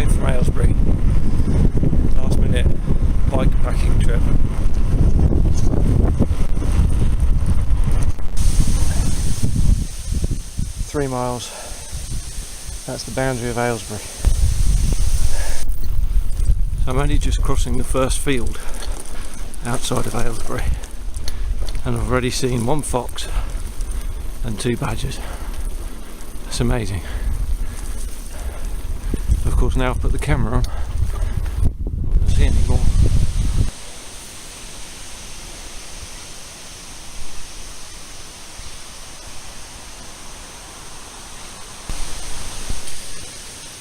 came from Aylesbury, last minute bike packing trip. 3 miles, that's the boundary of Aylesbury. So I'm only just crossing the first field outside of Aylesbury, and I've already seen 1 fox and 2 badgers. That's amazing. Of course, now I've put the camera on, I don't see any more.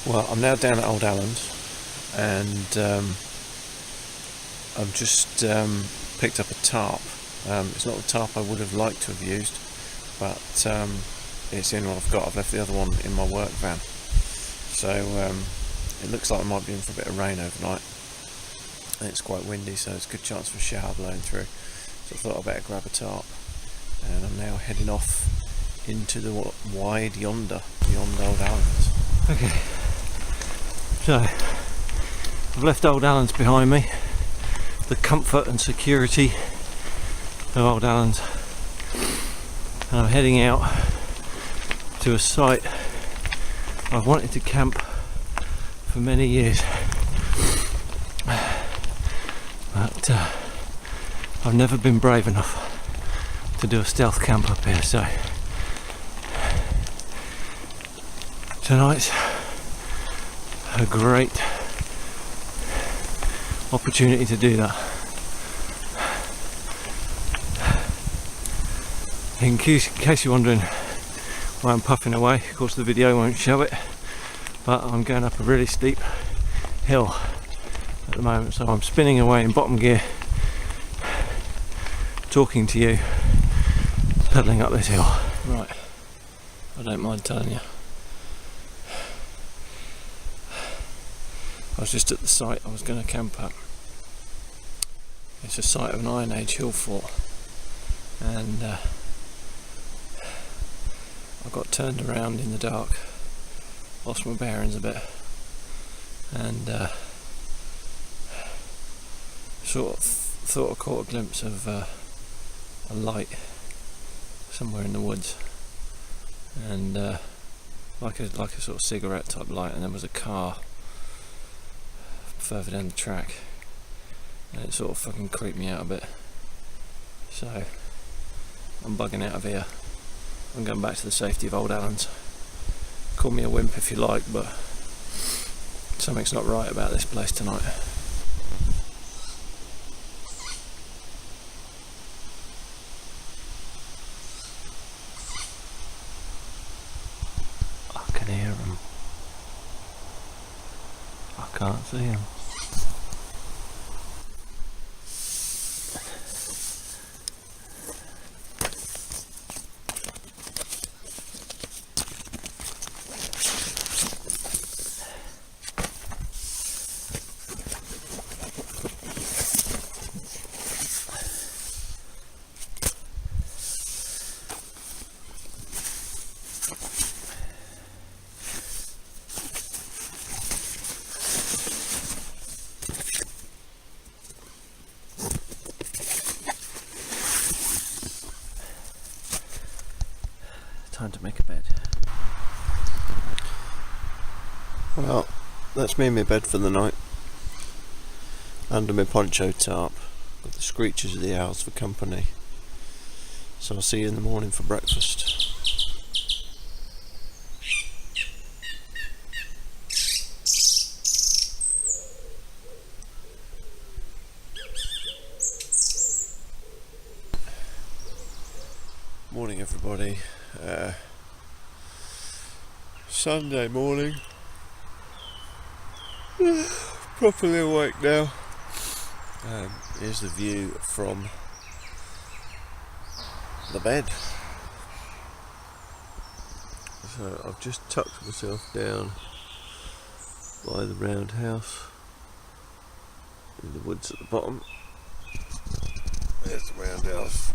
Well, I'm now down at Old Allen's, and I've just picked up a tarp. It's not the tarp I would have liked to have used, but it's the only one I've got. I've left the other one in my work van. So it looks like I might be in for a bit of rain overnight. And it's quite windy, so there's a good chance for a shower blowing through. So I thought I'd better grab a tarp. And I'm now heading off into the wide yonder, beyond Old Allen's. Okay. So, I've left Old Allen's behind me, the comfort and security of Old Allen's, and I'm heading out to a site I've wanted to camp for many years, but I've never been brave enough to do a stealth camp up here, so tonight's a great opportunity to do that. In case you're wondering why I'm puffing away, of course the video won't show it, but I'm going up a really steep hill at the moment, so I'm spinning away in bottom gear, talking to you, pedalling up this hill. Right, I don't mind telling you, I was just at the site I was going to camp at. It's a site of an Iron Age hill fort, and I got turned around in the dark, lost my bearings a bit, and sort of thought I caught a glimpse of a light somewhere in the woods, and like a sort of cigarette type light, and there was a car further down the track, and it sort of fucking creeped me out a bit. So I'm bugging out of here. I'm going back to the safety of Old Allen's. Call me a wimp if you like, but something's not right about this place tonight. I can hear them. I can't see them. Time to make a bed. Well, that's me in my bed for the night, under my poncho tarp, with the screeches of the owls for company. So I'll see you in the morning for breakfast. Morning everybody. Sunday morning. Properly awake now. Here's the view from the bed. So I've just tucked myself down by the roundhouse in the woods at the bottom. There's the roundhouse.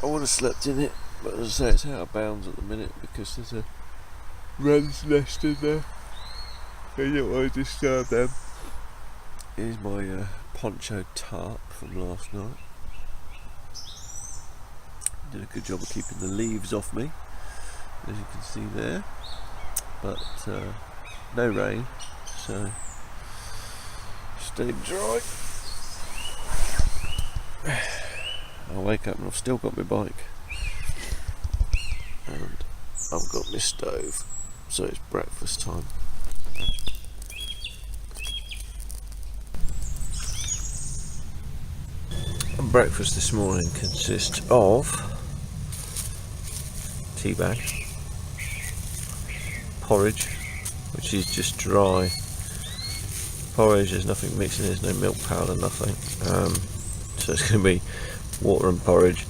I would have slept in it, but as I say, it's out of bounds at the minute because there's a wren's nest in there. I don't want to disturb them. Here's my poncho tarp from last night. Did a good job of keeping the leaves off me, as you can see there. But no rain, so stayed dry. I'll wake up and I've still got my bike, and I've got my stove, so it's breakfast time. And breakfast this morning consists of tea bag, porridge, which is just dry porridge. There's nothing mixing, there's no milk powder, nothing. So it's going to be water and porridge.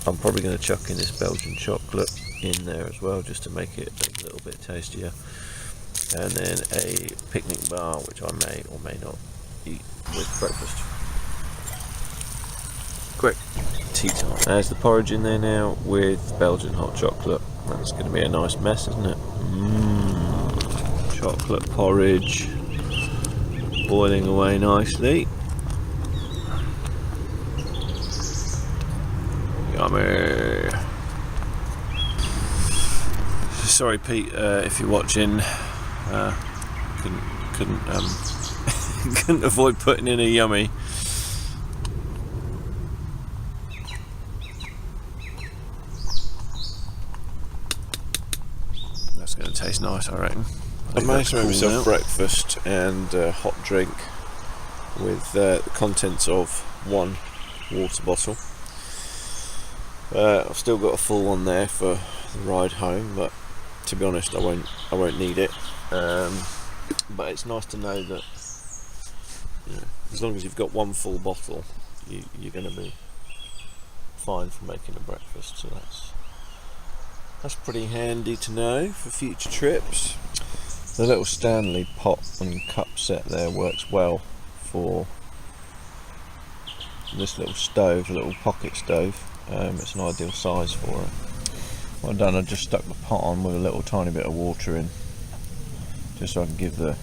I'm probably going to chuck in this Belgian chocolate in there as well, just to make it a little bit tastier. And then a picnic bar, which I may or may not eat with breakfast. Quick tea time. There's the porridge in there now with Belgian hot chocolate. That's going to be a nice mess, isn't it? Chocolate porridge boiling away nicely. Yummy. Sorry, Pete, if you're watching. Couldn't couldn't avoid putting in a yummy. That's going to taste nice, I reckon. I managed to make myself breakfast and a hot drink with the contents of one water bottle. I've still got a full one there for the ride home, but to be honest, I won't need it. But it's nice to know that, you know, as long as you've got one full bottle, you're going to be fine for making a breakfast. So that's pretty handy to know for future trips. The little Stanley pot and cup set there works well for this little stove, a little pocket stove. It's an ideal size for it. What I've done, I just stuck the pot on with a little tiny bit of water in, just so I can give the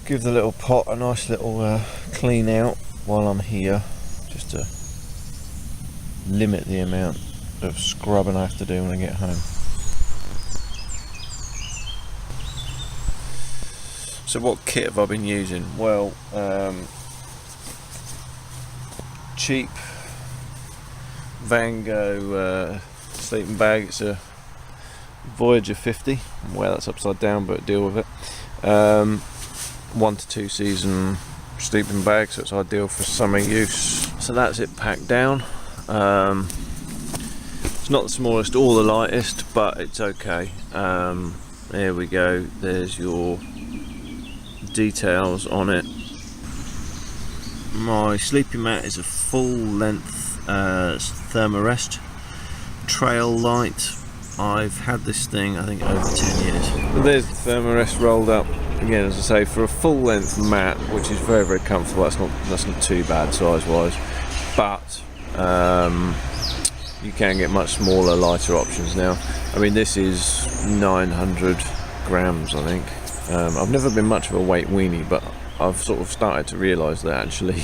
little pot a nice little clean out while I'm here, just to limit the amount of scrubbing I have to do when I get home. So what kit have I been using? Well, cheap Van Gogh sleeping bag. It's a Voyager 50. Well, that's upside down, but deal with it. 1 to 2 season sleeping bag, so it's ideal for summer use. So that's it packed down. It's not the smallest or the lightest, but it's okay. There we go. There's your details on it. My sleeping mat is a full length Thermarest trail light. I've had this thing I think over 10 years. But there's the Thermarest rolled up again, as I say, for a full length mat, which is very, very comfortable. That's not too bad size wise, but you can get much smaller, lighter options now. I mean, this is 900 grams, I think. I've never been much of a weight weenie, but I've sort of started to realise that actually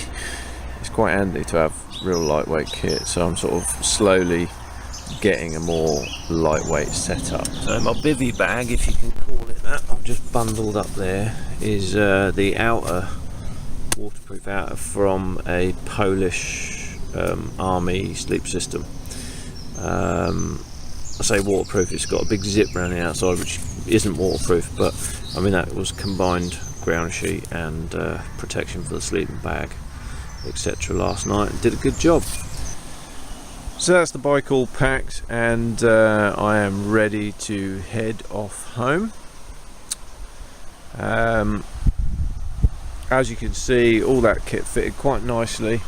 it's quite handy to have real lightweight kit, so I'm sort of slowly getting a more lightweight setup. So my bivvy bag, if you can call it that, I've just bundled up there, is the outer, waterproof outer from a Polish army sleep system. I say waterproof, it's got a big zip around the outside which isn't waterproof, but I mean that was combined ground sheet and protection for the sleeping bag, etc. last night, and did a good job. So that's the bike all packed, and I am ready to head off home. As you can see, all that kit fitted quite nicely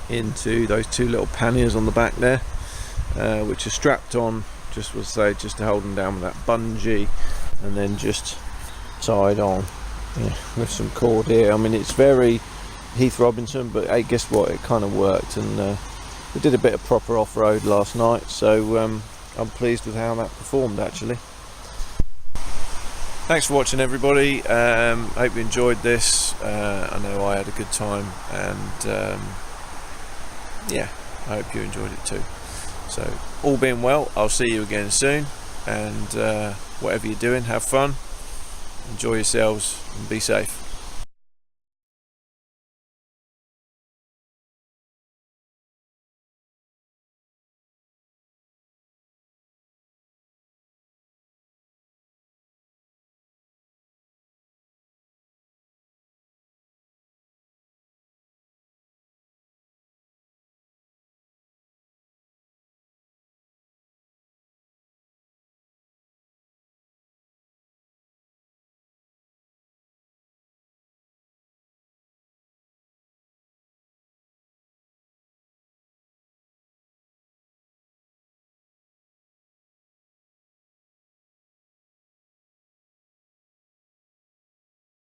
into those two little panniers on the back there, which are strapped on, just to hold them down with that bungee, and then just tied on with some cord here. I mean, it's very Heath Robinson, but hey, guess what, it kind of worked, and we did a bit of proper off-road last night, so I'm pleased with how that performed actually. Thanks for watching, everybody. Hope you enjoyed this. I know I had a good time, and yeah, I hope you enjoyed it too. So, all being well, I'll see you again soon, and whatever you're doing, have fun, enjoy yourselves, and be safe.